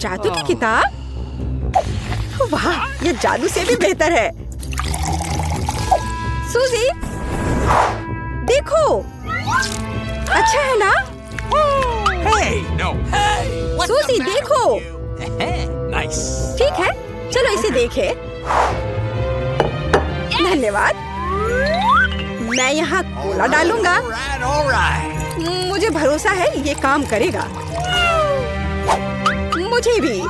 जादू की किताब? वाह, ये जादू से भी बेहतर है। सूजी, देखो, अच्छा है ना? सूजी, देखो। ठीक है, चलो इसे देखें। धन्यवाद। मैं यहाँ कोला डालूंगा। मुझे भरोसा है ये काम करेगा। मुझे भी।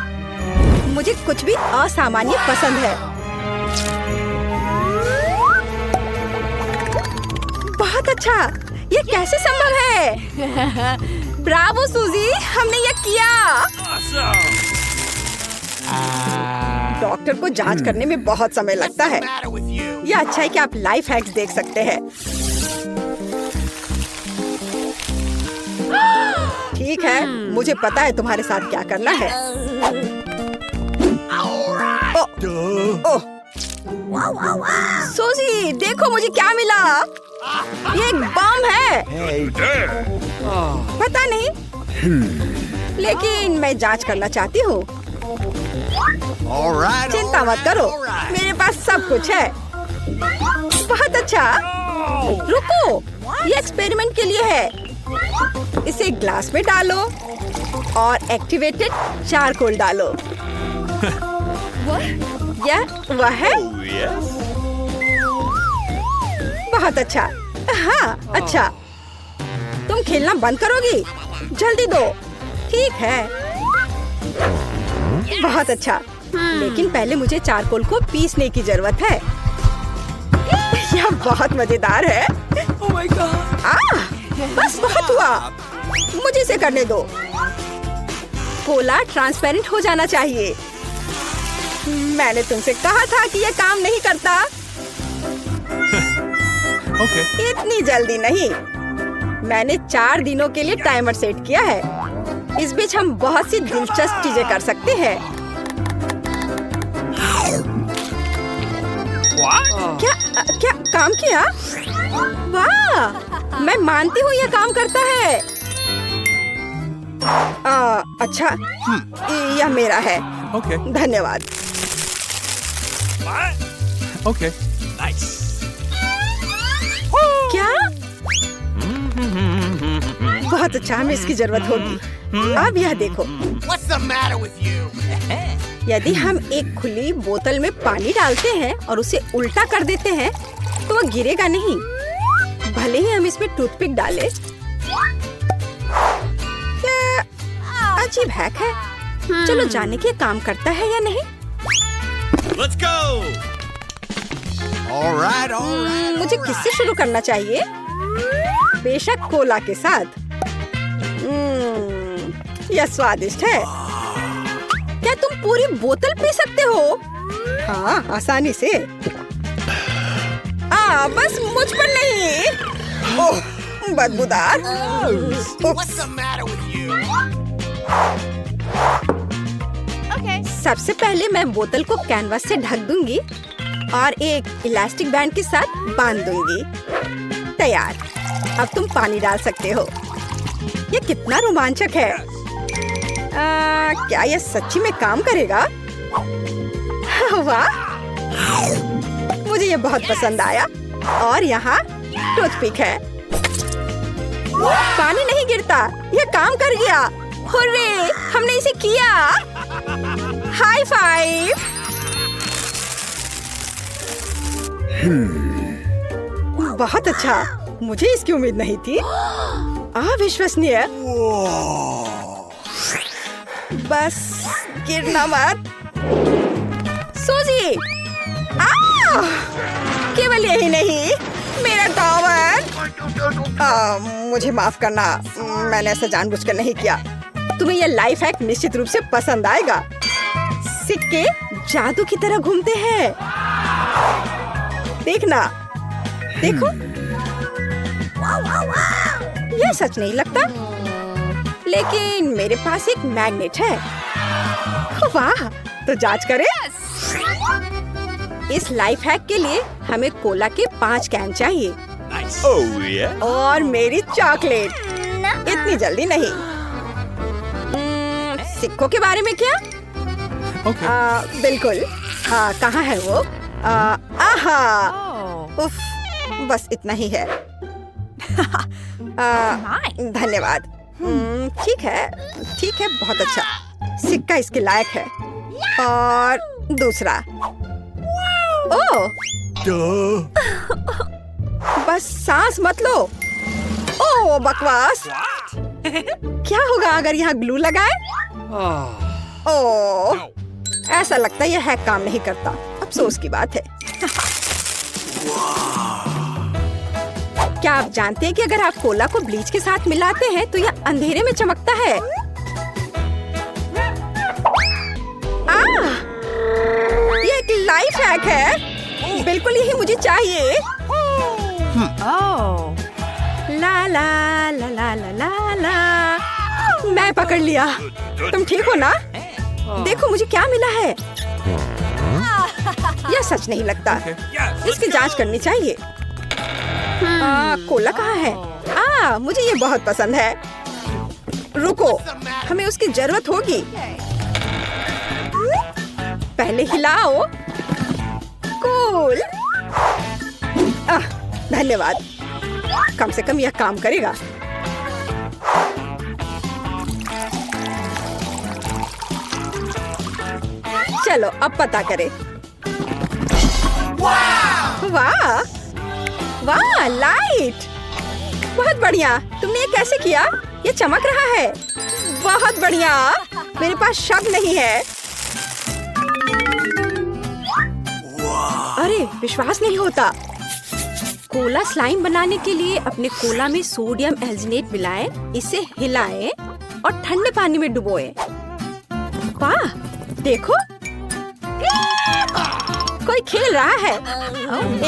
मुझे कुछ भी असामान्य पसंद है। बहुत अच्छा। ये कैसे संभव है? ब्रावो सूजी, हमने ये किया। डॉक्टर को जांच करने में बहुत समय लगता है। यह अच्छा है कि आप लाइफ हैक्स देख सकते हैं। ठीक है, मुझे पता है तुम्हारे साथ क्या करना है। ओह, सूजी, देखो मुझे क्या मिला। ये एक बम है। पता नहीं, लेकिन मैं जांच करना चाहती हूँ। चिंता मत करो, मेरे पास सब कुछ है। बहुत अच्छा। रुको, ये एक्सपेरिमेंट के लिए है। इसे ग्लास में डालो और एक्टिवेटेड चारकोल डालो। यह वह है। बहुत अच्छा। हाँ, अच्छा। तुम खेलना बंद करोगी? जल्दी दो। ठीक है। बहुत अच्छा। लेकिन पहले मुझे चारकोल को पीसने की जरूरत है। यह बहुत मजेदार है। बस बहुत हुआ। मुझे इसे करने दो। कोला ट्रांसपेरेंट हो जाना चाहिए। मैंने तुमसे कहा था कि यह काम नहीं करता। इतनी जल्दी नहीं। मैंने 4 दिनों के लिए टाइमर सेट किया है। इस बीच हम बहुत सी दिलचस्प चीजें कर सकते हैं। क्या काम किया? वाह, मैं मानती हूँ यह काम करता है। अच्छा, यह मेरा है। धन्यवाद। क्या? बहुत अच्छा, हमें इसकी जरूरत होगी। अब यह देखो। यदि हम एक खुली बोतल में पानी डालते हैं और उसे उल्टा कर देते हैं तो वह गिरेगा नहीं, भले ही हम इसमें टूथपिक डालें। क्या अजीब हैक है। चलो जाने के काम करता है या नहीं। Let's go! All right. मुझे किससे शुरू करना चाहिए? बेशक कोला के साथ। यह स्वादिष्ट है। क्या तुम पूरी बोतल पी सकते हो? हाँ, आसानी से। बस मुझ पर नहीं। ओह, बदबूदार। सबसे पहले मैं बोतल को कैनवास से ढक दूंगी और एक इलास्टिक बैंड के साथ बांध दूंगी। तैयार। अब तुम पानी डाल सकते हो। ये कितना रोमांचक है। क्या यह सच्ची में काम करेगा? वाह, मुझे ये बहुत पसंद आया। और यहाँ टूथपिक है। पानी नहीं गिरता। यह काम कर गया। हुर्रे, हमने इसे किया। High five. बहुत अच्छा। मुझे इसकी उम्मीद नहीं थी। अविश्वसनीय। बस गिरना मत। सूजी, केवल यही नहीं, मेरा टॉवर। मुझे माफ करना, मैंने ऐसा जानबूझकर नहीं किया। तुम्हें यह लाइफ हैक निश्चित रूप से पसंद आएगा। सिक्के जादू की तरह घूमते हैं। देखना, देखो। यह सच नहीं लगता, लेकिन मेरे पास एक मैग्नेट है। वाह, तो जांच करें। इस लाइफ हैक के लिए हमें कोला के 5 कैन चाहिए। और मेरी चॉकलेट। इतनी जल्दी नहीं। सिक्कों के बारे में क्या? Okay. बिल्कुल। कहाँ है वो? आहा, उफ, बस इतना ही है। धन्यवाद। ठीक है, बहुत अच्छा। सिक्का इसके लायक है। और दूसरा। ओह, बस सांस मत लो। ओह, बकवास। क्या होगा अगर यहाँ ग्लू लगाए? ओह, ऐसा लगता है यह हैक काम नहीं करता। अफसोस की बात है। क्या आप जानते हैं कि अगर आप कोला को ब्लीच के साथ मिलाते हैं तो यह अंधेरे में चमकता है? ये एक लाइफ हैक है। बिल्कुल यही मुझे चाहिए। ला ला ला ला ला ला ला। मैं पकड़ लिया। तुम ठीक हो ना? देखो मुझे क्या मिला है। यह सच नहीं लगता। इसकी जांच करनी चाहिए। कोला कहाँ है? मुझे ये बहुत पसंद है। रुको, हमें उसकी जरूरत होगी। पहले हिलाओ। कूल। धन्यवाद। कम से कम यह काम करेगा। चलो अब पता करें। वाह वाह, लाइट। बहुत बढ़िया। तुमने ये कैसे किया? ये चमक रहा है। बहुत बढ़िया। मेरे पास शक नहीं है। अरे विश्वास नहीं होता। कोला स्लाइम बनाने के लिए अपने कोला में सोडियम एल्जिनेट मिलाएं, इसे हिलाएं और ठंडे पानी में डुबोएं। वाह, देखो कोई खेल रहा है।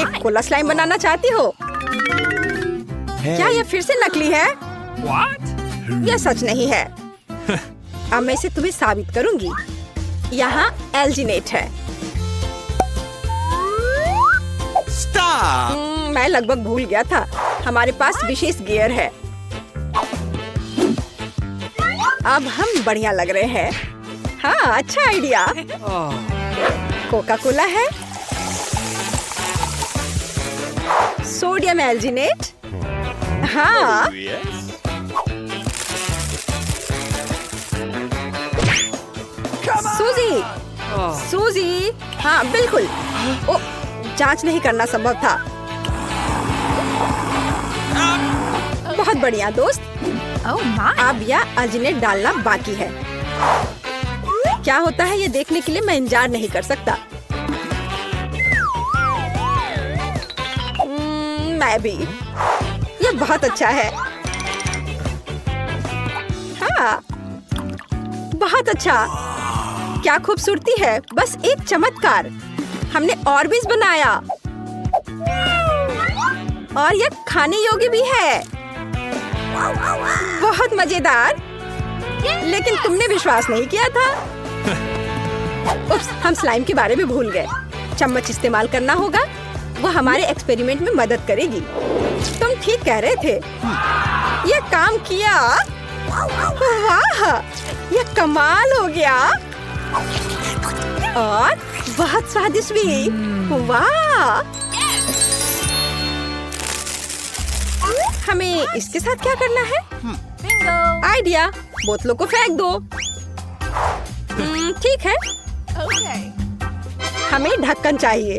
एक कोला स्लाइम बनाना चाहती हो? क्या यह फिर से नकली है? यह सच नहीं है। अब मैं इसे तुम्हें साबित करूंगी। यहाँ एल्जिनेट है। मैं लगभग भूल गया था। हमारे पास विशेष गियर है। अब हम बढ़िया लग रहे हैं। हाँ, अच्छा आइडिया। कोका कोला है, सोडियम एल्जिनेट। हाँ, सूजी। सूजी। हाँ बिल्कुल। ओ, जांच नहीं करना संभव था। बहुत बढ़िया दोस्त। अब यह एल्जिनेट डालना बाकी है। क्या होता है ये देखने के लिए मैं इंतजार नहीं कर सकता। मैं भी। ये बहुत अच्छा है। हाँ, बहुत अच्छा। क्या खूबसूरती है। बस एक चमत्कार। हमने ऑर्बिस बनाया और यह खाने योग्य भी है। बहुत मजेदार। लेकिन तुमने विश्वास नहीं किया था। उप्स, हम स्लाइम के बारे में भूल गए। चम्मच इस्तेमाल करना होगा। वो हमारे एक्सपेरिमेंट में मदद करेगी। तुम ठीक कह रहे थे। ये काम किया। वाह, ये कमाल हो गया। और बहुत स्वादिष्ट भी। वाह। हमें इसके साथ क्या करना है? आइडिया। बोतलों को फेंक दो। ठीक है। हमें ढक्कन चाहिए।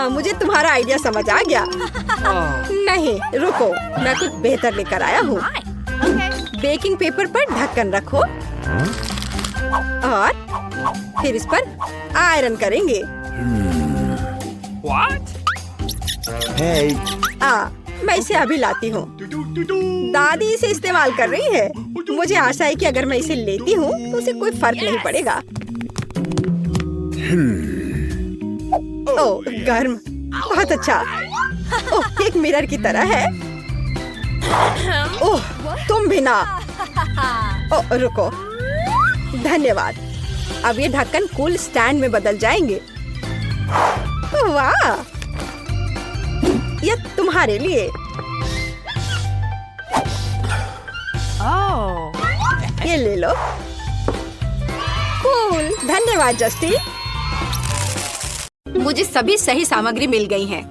मुझे तुम्हारा आइडिया समझ आ गया। नहीं, रुको, मैं कुछ बेहतर लेकर आया हूँ। बेकिंग पेपर पर ढक्कन रखो और फिर इस पर आयरन करेंगे। Hey. मैं इसे अभी लाती हूँ। दादी इसे इस्तेमाल कर रही है। मुझे आशा है कि अगर मैं इसे लेती हूँ तो उसे कोई फर्क नहीं पड़ेगा। ओह, गर्म। बहुत अच्छा। ओह, एक मिरर की तरह है। ओह, तुम भी ना। ओह, रुको। धन्यवाद। अब ये ढक्कन कूल स्टैंड में बदल जाएंगे। वाह, ये तुम्हारे लिए। ये ले लो। कूल, धन्यवाद जस्टी। मुझे सभी सही सामग्री मिल गई है,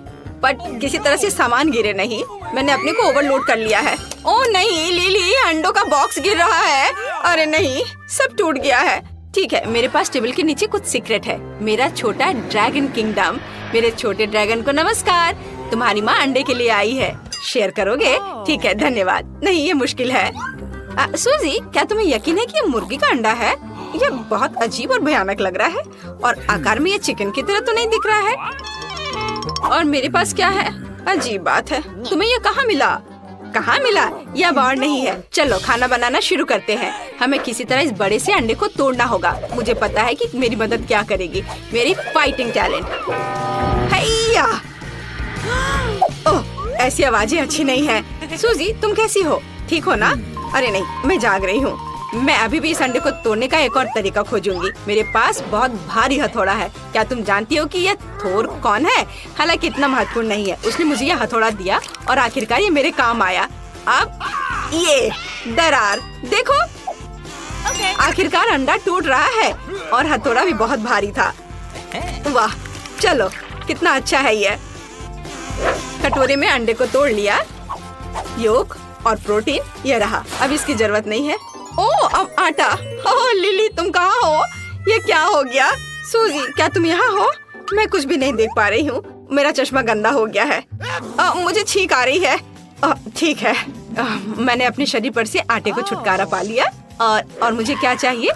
पर किसी तरह से सामान गिरे नहीं। मैंने अपने को ओवरलोड कर लिया है। ओह नहीं लिली, अंडों का बॉक्स गिर रहा है। अरे नहीं, सब टूट गया है। ठीक है, मेरे पास टेबल के नीचे कुछ सीक्रेट है। मेरा छोटा ड्रैगन किंगडम। मेरे छोटे ड्रैगन को नमस्कार। तुम्हारी माँ अंडे के लिए आई है, शेयर करोगे? ठीक है, धन्यवाद। नहीं, ये मुश्किल है। सूजी, क्या तुम्हें यकीन है कि ये मुर्गी का अंडा है? ये बहुत अजीब और भयानक लग रहा है, और आकार में ये चिकन की तरह तो नहीं दिख रहा है। और मेरे पास क्या है? अजीब बात है। तुम्हें ये कहाँ मिला? कहाँ मिला? यह बार नहीं है। चलो खाना बनाना शुरू करते हैं। हमें किसी तरह इस बड़े से अंडे को तोड़ना होगा। मुझे पता है कि मेरी मदद क्या करेगी, मेरी फाइटिंग टैलेंट। हैया! ओह, ऐसी आवाजें अच्छी नहीं है। सूजी, तुम कैसी हो? ठीक हो ना? अरे नहीं, मैं जाग रही हूँ। मैं अभी भी इस अंडे को तोड़ने का एक और तरीका खोजूंगी। मेरे पास बहुत भारी हथौड़ा है। क्या तुम जानती हो कि यह थोर कौन है? हालांकि इतना महत्वपूर्ण नहीं है। उसने मुझे यह हथौड़ा दिया और आखिरकार ये मेरे काम आया। अब ये दरार देखो, आखिरकार अंडा टूट रहा है और हथौड़ा भी बहुत भारी था। वाह, चलो कितना अच्छा है ये। कटोरे में अंडे को तोड़ लिया। योक और प्रोटीन ये रहा। अब इसकी जरूरत नहीं है। ओह, अब आटा। ओह लिली, तुम कहाँ हो? ये क्या हो गया? सूजी, क्या तुम यहाँ हो? मैं कुछ भी नहीं देख पा रही हूँ। मेरा चश्मा गंदा हो गया है। मुझे छींक आ रही है। ठीक है, मैंने अपने शरीर पर से आटे को छुटकारा पा लिया। और मुझे क्या चाहिए?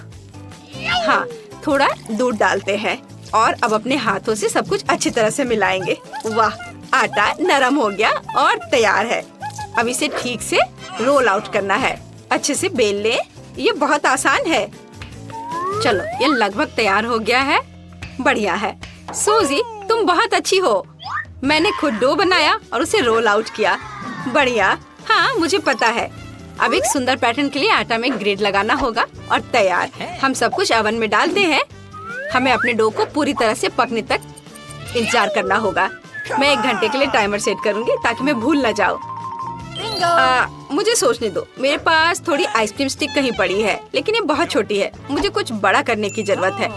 हाँ, थोड़ा दूध डालते हैं और अब अपने हाथों से सब कुछ अच्छी तरह से मिलाएंगे। वाह, आटा नरम हो गया और तैयार है। अब इसे ठीक से रोल आउट करना है। अच्छे से बेल ले। ये बहुत आसान है। चलो, ये लगभग तैयार हो गया है। बढ़िया है। सूजी, तुम बहुत अच्छी हो। मैंने खुद डो बनाया और उसे रोल आउट किया। बढ़िया। हाँ, मुझे पता है। अब एक सुंदर पैटर्न के लिए आटा में ग्रिड लगाना होगा और तैयार। हम सब कुछ ओवन में डालते हैं। हमें अपने डो को पूरी तरह से पकने तक इंतजार करना होगा। मैं 1 घंटे के लिए टाइमर सेट करूंगी ताकि मैं भूल न जाऊं। मुझे सोचने दो। मेरे पास थोड़ी आइसक्रीम स्टिक कहीं पड़ी है, लेकिन ये बहुत छोटी है। मुझे कुछ बड़ा करने की जरूरत है।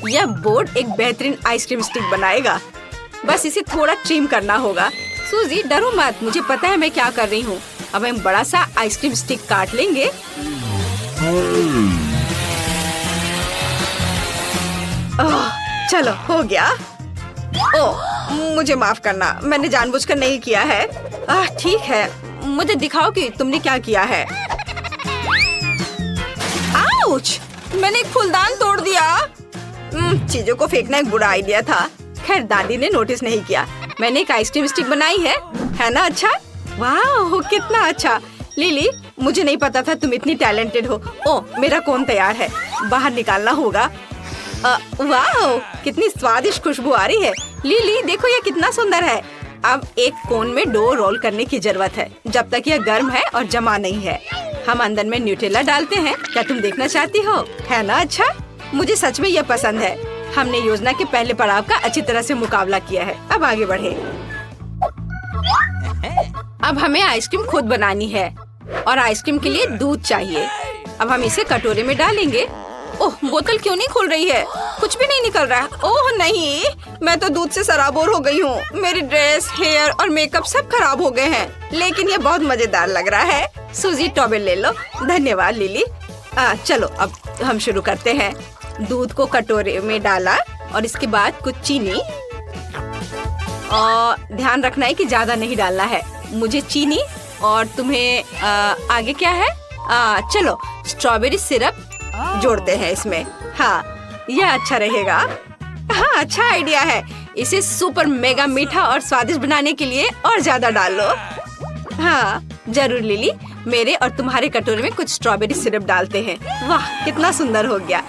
यह बोर्ड एक बेहतरीन आइसक्रीम स्टिक बनाएगा। बस इसे थोड़ा ट्रिम करना होगा। सूजी, डरो मत, मुझे पता है मैं क्या कर रही हूँ। अब हम बड़ा सा आइसक्रीम स्टिक काट लेंगे। चलो, हो गया। ओह, मुझे माफ करना, मैंने जानबूझकर नहीं किया है। ठीक है, मुझे दिखाओ कि तुमने क्या किया है। आउच! मैंने एक फूलदान तोड़ दिया। चीजों को फेंकना एक बुरा आइडिया था। खैर, दादी ने नोटिस नहीं किया। मैंने एक आइसक्रीम स्टिक बनाई है ना? अच्छा, वाह, कितना अच्छा। लिली, मुझे नहीं पता था तुम इतनी टैलेंटेड हो। ओह, मेरा कोन तैयार है। बाहर निकालना होगा। वाह, कितनी स्वादिष्ट खुशबू आ रही है। लिली, देखो ये कितना सुंदर है। अब एक कोन में डो रोल करने की जरूरत है जब तक यह गर्म है और जमा नहीं है। हम अंदर में न्यूटेला डालते हैं। क्या तुम देखना चाहती हो? है ना? अच्छा, मुझे सच में यह पसंद है। हमने योजना के पहले पड़ाव का अच्छी तरह से मुकाबला किया है। अब आगे बढ़े। अब हमें आइसक्रीम खुद बनानी है और आइसक्रीम के लिए दूध चाहिए। अब हम इसे कटोरे में डालेंगे। ओह, बोतल क्यों नहीं खुल रही है? कुछ भी नहीं निकल रहा। ओह नहीं, मैं तो दूध से सराबोर हो गई हूँ। मेरी ड्रेस, हेयर और मेकअप सब खराब हो गए हैं। लेकिन ये बहुत मजेदार लग रहा है। सूजी, टॉवेल ले लो। धन्यवाद लिली। चलो, अब हम शुरू करते हैं। दूध को कटोरे में डाला और इसके बाद कुछ चीनी। और ध्यान रखना है कि ज्यादा नहीं डालना है। मुझे चीनी और तुम्हें आगे क्या है? चलो, स्ट्रॉबेरी सिरप जोड़ते हैं इसमें। हाँ, यह अच्छा रहेगा। हाँ, अच्छा आइडिया है। इसे सुपर मेगा मीठा और स्वादिष्ट बनाने के लिए और ज्यादा डालो। हाँ, जरूर लिली। मेरे और तुम्हारे कटोरे में कुछ स्ट्रॉबेरी सिरप डालते हैं। वाह, कितना सुंदर हो गया।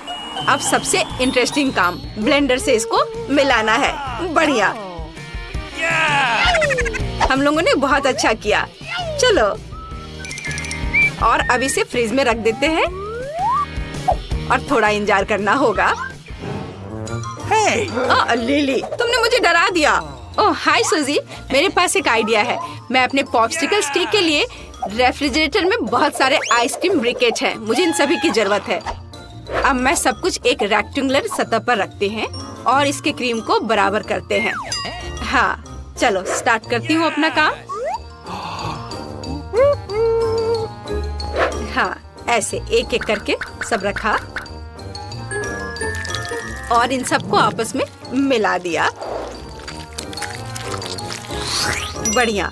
अब सबसे इंटरेस्टिंग काम, ब्लेंडर से इसको मिलाना है। बढ़िया, हम लोगों ने बहुत अच्छा किया। चलो, और अब इसे फ्रिज में रख देते हैं और थोड़ा इंतजार करना होगा। लिली, तुमने मुझे डरा दिया। ओह, हाय सूजी, मेरे पास एक आइडिया है। मैं अपने पॉप्सिकल स्टिक के लिए रेफ्रिजरेटर में बहुत सारे आइसक्रीम ब्रिकेट हैं। मुझे इन सभी की जरूरत है। अब मैं सब कुछ एक रेक्टेंगुलर सतह पर रखते हैं और इसके क्रीम को बराबर करते हैं। हाँ, चलो स्टार्ट करती हूँ अपना काम। हाँ, ऐसे एक एक करके सब रखा और इन सबको आपस में मिला दिया। बढ़िया।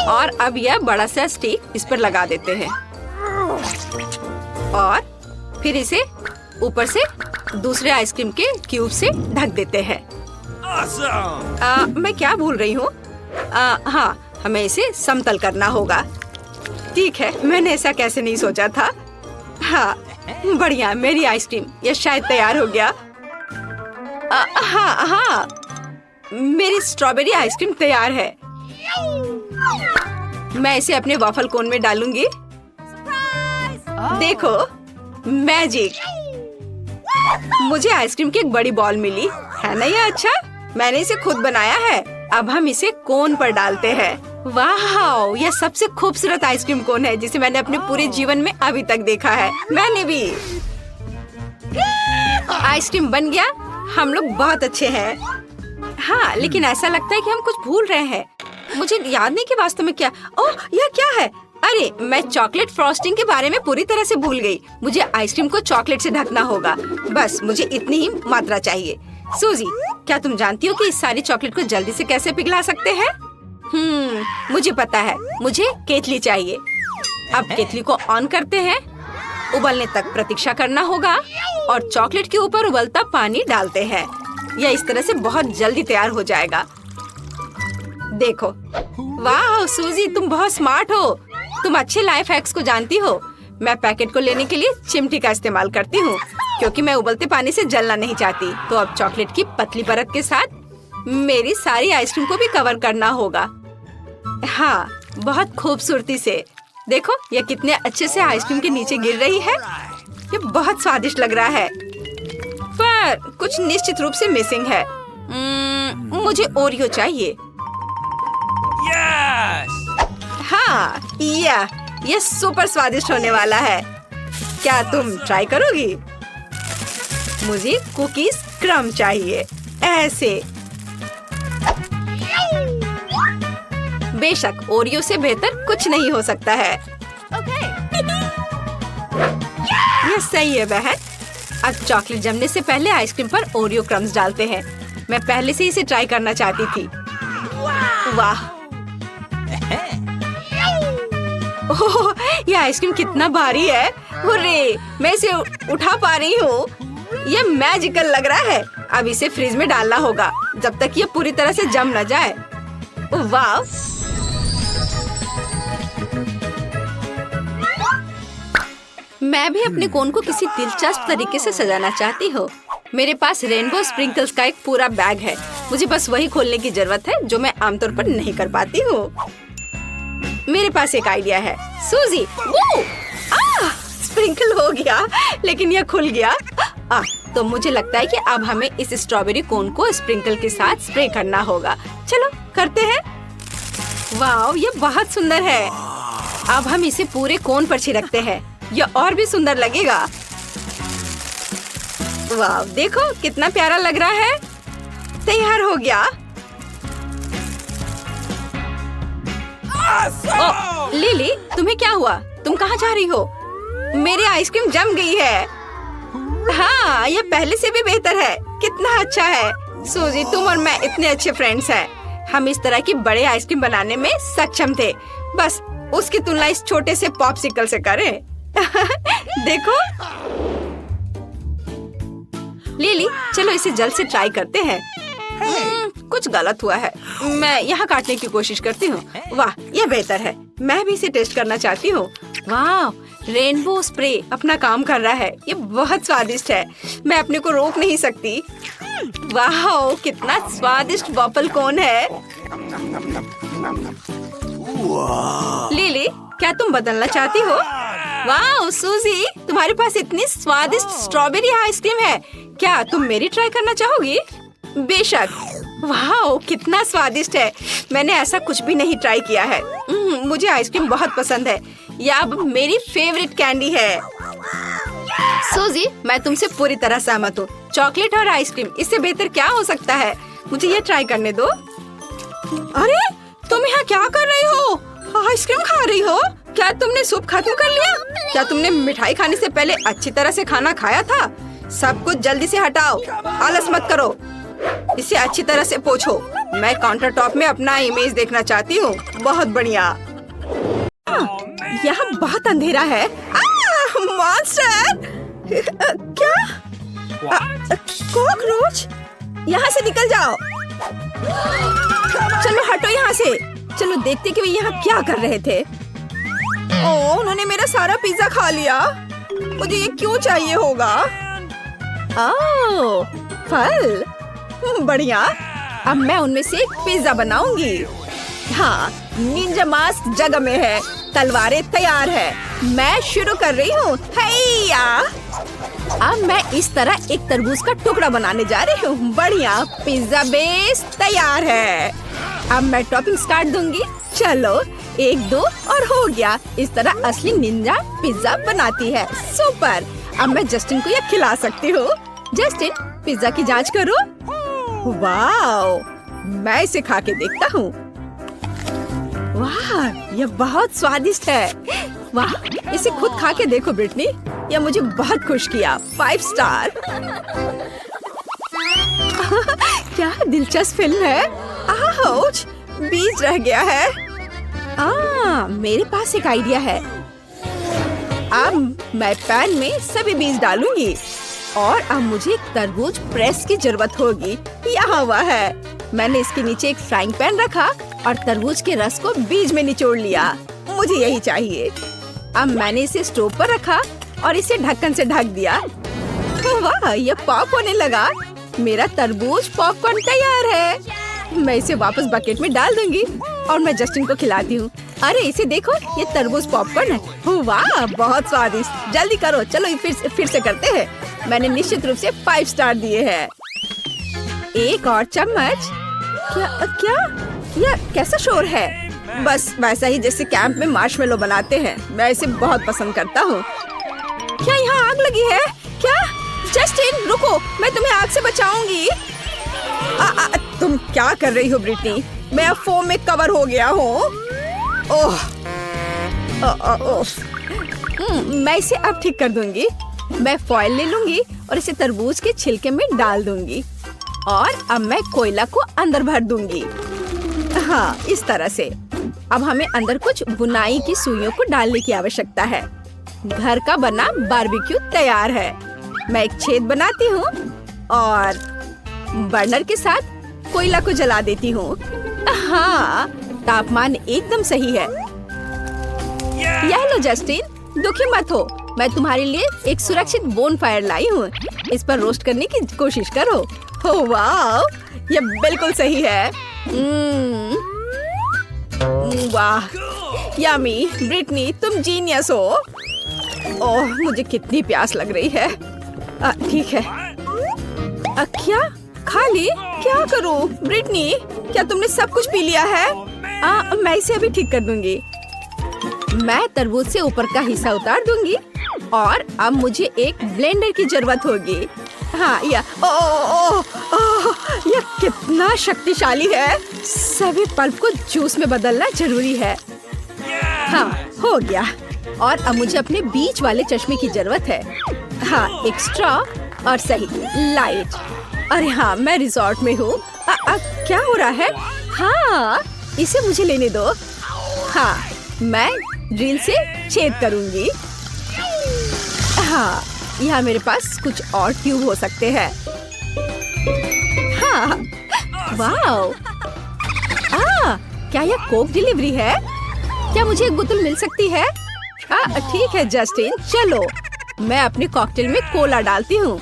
और अब यह बड़ा सा स्टिक इस पर लगा देते हैं और फिर इसे ऊपर से दूसरे आइसक्रीम के क्यूब से ढक देते हैं। मैं क्या भूल रही हूँ? हाँ, हमें इसे समतल करना होगा। ठीक है, मैंने ऐसा कैसे नहीं सोचा था। हाँ, बढ़िया, मेरी आइसक्रीम ये शायद तैयार हो गया। हाँ, मेरी स्ट्रॉबेरी आइसक्रीम तैयार है। मैं इसे अपने वॉफल कोन में डालूंगी। देखो, मैजिक! मुझे आइसक्रीम की एक बड़ी बॉल मिली है ना। ये अच्छा, मैंने इसे खुद बनाया है। अब हम इसे कोन पर डालते हैं। वाह, यह सबसे खूबसूरत आइसक्रीम कोन है जिसे मैंने अपने पूरे जीवन में अभी तक देखा है। मैंने भी। आइसक्रीम बन गया। हम लोग बहुत अच्छे हैं। हाँ, लेकिन ऐसा लगता है कि हम कुछ भूल रहे हैं। मुझे याद नहीं कि वास्तव में क्या। ओह, यह क्या है? अरे, मैं चॉकलेट फ्रॉस्टिंग के बारे में पूरी तरह से भूल गई। मुझे आइसक्रीम को चॉकलेट से ढकना होगा। बस मुझे इतनी ही मात्रा चाहिए। सूजी, क्या तुम जानती हो कि इस सारी चॉकलेट को जल्दी से कैसे पिघला सकते हैं? मुझे पता है। मुझे केतली चाहिए। अब केतली को ऑन करते हैं। उबलने तक प्रतीक्षा करना होगा और चॉकलेट के ऊपर उबलता पानी डालते हैं। यह इस तरह से बहुत जल्दी तैयार हो जाएगा। देखो, वाह सूजी, तुम बहुत स्मार्ट हो। तुम अच्छे लाइफ हैक्स को जानती हो। मैं पैकेट को लेने के लिए चिमटी का इस्तेमाल करती हूँ क्योंकि मैं उबलते पानी से जलना नहीं चाहती। तो अब चॉकलेट की पतली परत के साथ मेरी सारी आइसक्रीम को भी कवर करना होगा। हाँ, बहुत खूबसूरती से। देखो, यह कितने अच्छे से आइसक्रीम के नीचे गिर रही है। ये बहुत स्वादिष्ट लग रहा है, पर कुछ निश्चित रूप से मिसिंग है। मुझे ओरियो चाहिए। हाँ, यह सुपर स्वादिष्ट होने वाला है। क्या तुम ट्राई करोगी? मुझे कुकीज क्रम चाहिए, ऐसे। बेशक ओरियो से बेहतर कुछ नहीं हो सकता है। यह सही है बहन। अब चॉकलेट जमने से पहले आइसक्रीम पर ओरियो क्रम्स डालते हैं। मैं पहले से इसे ट्राई करना चाहती थी। वाह, ओह, यह आइसक्रीम कितना भारी है। हुर्रे, मैं इसे उठा पा रही हूँ। यह मैजिकल लग रहा है। अब इसे फ्रिज में डालना होगा जब तक यह पूरी तरह से जम न जाए। वाह, मैं भी अपने कोन को किसी दिलचस्प तरीके से सजाना चाहती हूँ। मेरे पास रेनबो स्प्रिंकल्स का एक पूरा बैग है। मुझे बस वही खोलने की जरूरत है जो मैं आमतौर पर नहीं कर पाती हूँ। मेरे पास एक आइडिया है। सूजी, स्प्रिंकल हो गया, लेकिन यह खुल गया। तो मुझे लगता है कि अब हमें इस स्ट्रॉबेरी कोन को स्प्रिंकल के साथ स्प्रे करना होगा। चलो करते हैं। वाह, ये बहुत सुंदर है। अब हम इसे पूरे कोन पर छिड़कते हैं। यह और भी सुंदर लगेगा। वाह, देखो कितना प्यारा लग रहा है। तैयार हो गया। ओह, लिली, तुम्हें क्या हुआ? तुम कहाँ जा रही हो? मेरी आइसक्रीम जम गई है। हाँ, यह पहले से भी बेहतर है। कितना अच्छा है। सूजी, तुम और मैं इतने अच्छे फ्रेंड्स हैं। हम इस तरह की बड़े आइसक्रीम बनाने में सक्षम थे। बस उसकी तुलना इस छोटे से पॉप्सिकल से करें। देखो लिली, चलो इसे जल्द से ट्राई करते हैं। कुछ गलत हुआ है। मैं यहाँ काटने की कोशिश करती हूँ। वाह, यह बेहतर है। मैं भी इसे टेस्ट करना चाहती हूँ। वाह, रेनबो स्प्रे अपना काम कर रहा है। ये बहुत स्वादिष्ट है। मैं अपने को रोक नहीं सकती। वाह, कितना स्वादिष्ट वॉफल कोन है। लिली, क्या तुम बदलना चाहती हो? वाह सूजी, तुम्हारे पास इतनी स्वादिष्ट स्ट्रॉबेरी आइसक्रीम है। क्या तुम मेरी ट्राई करना चाहोगी? बेशक। वाह, कितना स्वादिष्ट है। मैंने ऐसा कुछ भी नहीं ट्राई किया है। मुझे आइसक्रीम बहुत पसंद है। यह अब मेरी फेवरेट कैंडी है। सूजी, मैं तुमसे पूरी तरह सहमत हूँ। चॉकलेट और आइसक्रीम, इससे बेहतर क्या हो सकता है? मुझे ये ट्राई करने दो। अरे तुम यहाँ क्या कर रही हो? आइसक्रीम खा रही हो? क्या तुमने सूप खत्म कर लिया? क्या तुमने मिठाई खाने से पहले अच्छी तरह से खाना खाया था? सब कुछ जल्दी से हटाओ, आलस मत करो। इसे अच्छी तरह से पोंछो। मैं काउंटर टॉप में अपना इमेज देखना चाहती हूँ। बहुत बढ़िया। यहाँ बहुत अंधेरा है। मॉन्स्टर! क्या? कॉकरोच! यहाँ से निकल जाओ। चलो हटो यहाँ से। चलो देखते कि वे यहाँ क्या कर रहे थे। ओह, उन्होंने मेरा सारा पिज्जा खा लिया। मुझे ये क्यों चाहिए होगा? ओह, फल। बढ़िया। अब मैं उनमें से एक पिज्जा बनाऊंगी। हाँ, निंजा मास्क जगह में है। तलवारें तैयार है। मैं शुरू कर रही हूँ। हैया! अब मैं इस तरह एक तरबूज का टुकड़ा बनाने जा रही हूँ। बढ़िया, पिज्जा बेस तैयार है। अब मैं टॉपिंग स्टार्ट दूंगी। चलो, 1 2 और हो गया। इस तरह असली निंजा पिज्जा बनाती है। सुपर। अब मैं जस्टिन को यह खिला सकती हूँ। जस्टिन, पिज्जा की जांच करो। वाओ, मैं इसे खा के देखता हूँ। वाह, यह बहुत स्वादिष्ट है। वाह, इसे खुद खा के देखो ब्रिटनी। यह मुझे बहुत खुश किया। 5 स्टार। क्या दिलचस्प फिल्म है। आउच, बीज रह गया है। मेरे पास एक आइडिया है। अब मैं पैन में सभी बीज डालूंगी और अब मुझे एक तरबूज प्रेस की जरूरत होगी। यहाँ हुआ है। मैंने इसके नीचे एक फ्राइंग पैन रखा और तरबूज के रस को बीज में निचोड़ लिया। मुझे यही चाहिए। अब मैंने इसे स्टोव पर रखा और इसे ढक्कन से ढक दिया। वाह, ये पॉप होने लगा। मेरा तरबूज पॉपकॉर्न तैयार है। मैं इसे वापस बकेट में डाल दूंगी और मैं जस्टिन को खिलाती हूँ। अरे इसे देखो, ये तरबूज पॉपकॉर्न है। वाह, बहुत स्वादिष्ट। जल्दी करो। चलो फिर से करते हैं। मैंने निश्चित रूप से 5 स्टार दिए हैं। एक और चम्मच। क्या? यह कैसा शोर है? बस वैसा ही जैसे कैंप में मार्शमेलो बनाते हैं। मैं इसे बहुत पसंद करता हूँ। क्या यहाँ आग लगी है? क्या? जस्टिन रुको, मैं तुम्हें आग से बचाऊंगी। तुम क्या कर रही हो ब्रिटनी? मैं अब फोम में कवर हो गया हूँ। मैं इसे अब ठीक कर दूंगी। मैं फॉइल ले लूंगी और इसे तरबूज के छिलके में डाल दूंगी और अब मैं कोयला को अंदर भर दूंगी। हाँ, इस तरह से। अब हमें अंदर कुछ बुनाई की सुइयों को डालने की आवश्यकता है। घर का बना बारबेक्यू तैयार है। मैं एक छेद बनाती हूँ और बर्नर के साथ कोयला को जला देती हूँ। हाँ, तापमान एकदम सही है। यह लो जस्टिन, दुखी मत हो। मैं तुम्हारे लिए एक सुरक्षित बोनफायर लाई हूँ। इस पर रोस्ट करने की कोशिश करो। ओह वाह, यह बिल्कुल सही है। वाह, यम्मी। ब्रिटनी, तुम जीनियस हो। ओह, मुझे कितनी प्यास लग रही है। ठीक है। क्या? खाली? क्या करूं? ब्रिटनी, क्या तुमने सब कुछ पी लिया है? मैं इसे अभी ठीक कर दूंगी। मैं तरबूज से ऊपर का हिस्सा उतार दूंगी और अब मुझे एक ब्लेंडर की जरूरत होगी। हाँ, यह कितना शक्तिशाली है। सभी पल्प को जूस में बदलना जरूरी है। हाँ, हो गया। और अब मुझे अपने बीच वाले चश्मे की जरूरत है। हाँ, एक स्ट्रॉ और सही लाइट। अरे हाँ, मैं रिजॉर्ट में हूँ। क्या हो रहा है? हाँ, इसे मुझे लेने दो। हाँ, मैं ड्रिल से छेद करूंगी। हाँ, यहाँ मेरे पास कुछ और ट्यूब हो सकते हैं। हाँ, वाओ। क्या यह कोक डिलीवरी है? क्या मुझे एक बोतल मिल सकती है? ठीक है जस्टिन, चलो। मैं अपने कॉकटेल में कोला डालती हूँ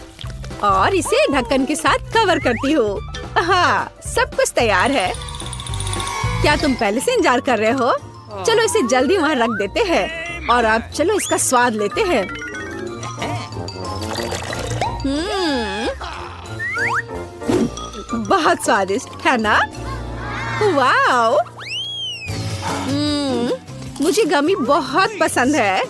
और इसे ढक्कन के साथ कवर करती हूँ। हाँ, सब कुछ तैयार है। क्या तुम पहले से इंतजार कर रहे हो? चलो इसे जल्दी वहाँ रख देते हैं और अब चलो इसका स्वाद लेते हैं। बहुत स्वादिष्ट है ना? वाओ! मुझे गमी बहुत पसंद है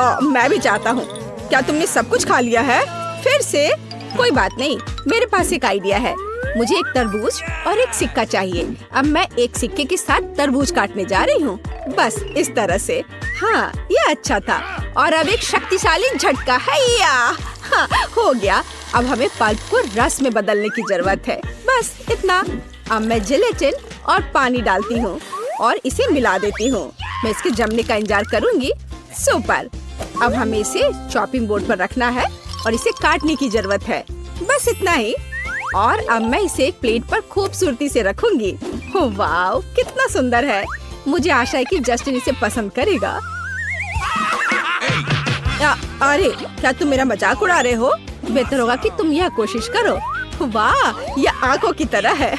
और मैं भी चाहता हूँ। क्या तुमने सब कुछ खा लिया है? फिर से? कोई बात नहीं, मेरे पास एक आइडिया है। मुझे एक तरबूज और एक सिक्का चाहिए। अब मैं एक सिक्के के साथ तरबूज काटने जा रही हूँ। बस इस तरह से। हाँ, ये अच्छा था। और अब एक शक्तिशाली झटका है। हाँ, हो गया। अब हमें पल्प को रस में बदलने की जरूरत है। बस इतना। अब मैं जिलेटिन और पानी डालती हूँ और इसे मिला देती हूँ। मैं इसके जमने का इंतजार करूँगी। सुपर। अब हमें इसे चॉपिंग बोर्ड पर रखना है और इसे काटने की जरूरत है। बस इतना ही। और अब मैं इसे एक प्लेट पर खूबसूरती से रखूंगी। वाह, कितना सुंदर है। मुझे आशा है कि जस्टिन इसे पसंद करेगा। अरे, क्या तुम मेरा मजाक उड़ा रहे हो? बेहतर होगा कि तुम यह कोशिश करो। वाह, यह आंखों की तरह है।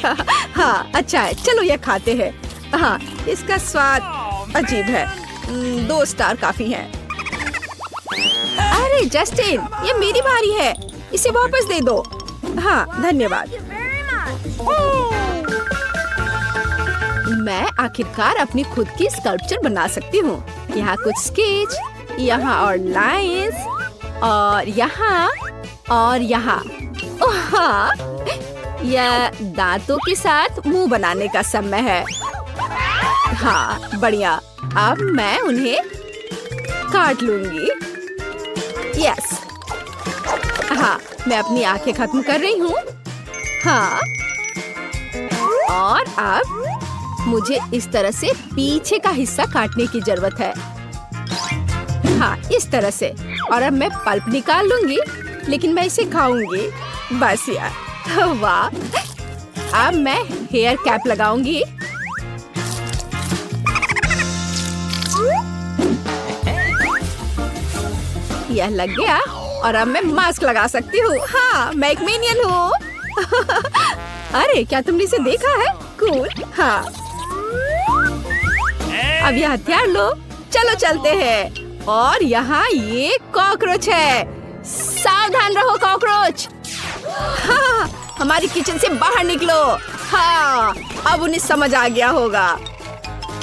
हाँ, अच्छा है। चलो यह खाते हैं। हाँ, इसका स्वाद अजीब है। 2 स्टार काफी हैं। अरे जस्टिन, ये मेरी बारी है। इसे वापस दे दो। हाँ, धन्यवाद। मैं आखिरकार अपनी खुद की स्कल्पचर बना सकती हूँ। यहाँ कुछ स्केच, यहाँ और लाइंस, और यहाँ और यहाँ। ओह हाँ, यह दांतों के साथ मुंह बनाने का समय है। हाँ, बढ़िया। अब मैं उन्हें काट लूंगी। यस। हाँ, मैं अपनी आंखें खत्म कर रही हूँ। हाँ, और अब मुझे इस तरह से पीछे का हिस्सा काटने की जरूरत है। हाँ, इस तरह से। और अब मैं पल्प निकाल लूंगी, लेकिन मैं इसे खाऊंगी। बस यार, वाह। अब मैं हेयर कैप लगाऊंगी। यह लग गया और अब मैं मास्क लगा सकती हूँ। हाँ, मैं एक मिनियन हूँ। अरे, क्या तुमने इसे देखा है? कूल। हाँ, अब यह हथियार लो। चलो चलते हैं। और यहाँ ये कॉकरोच है। सावधान रहो कॉकरोच। हाँ, हमारी किचन से बाहर निकलो। हाँ, अब उन्हें समझ आ गया होगा।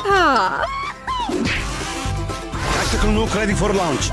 हाँ, Tactical nuke ready for launch.